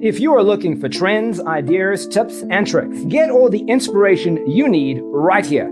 If you are looking for trends, ideas, tips, and tricks, get all the inspiration you need right here.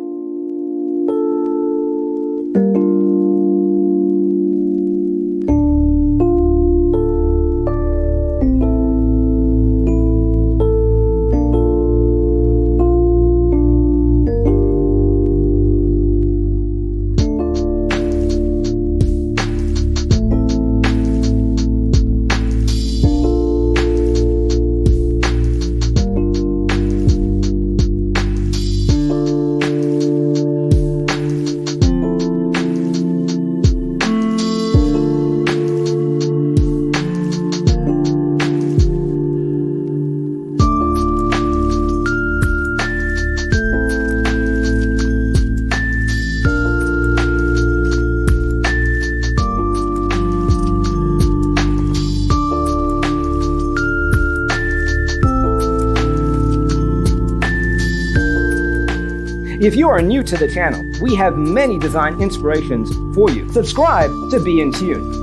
If you are new to the channel, we have many design inspirations for you. Subscribe to be in tune.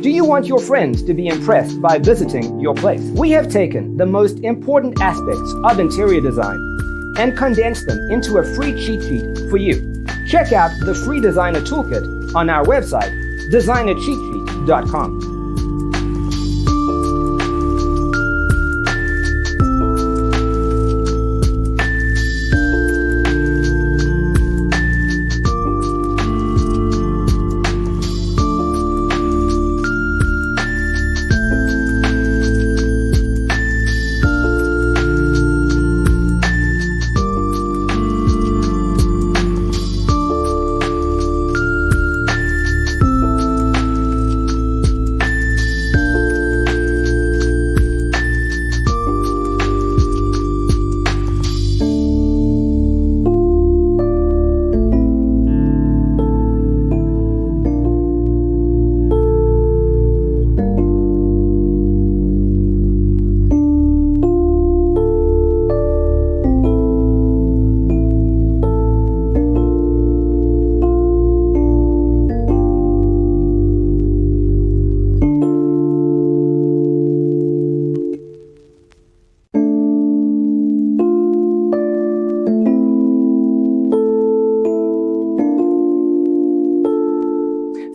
Do you want your friends to be impressed by visiting your place? We have taken the most important aspects of interior design and condensed them into a free cheat sheet for you. Check out the free designer toolkit on our website, designercheatsheet.com.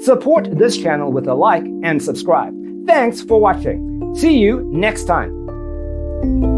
Support this channel with a like and subscribe. Thanks for watching. See you next time.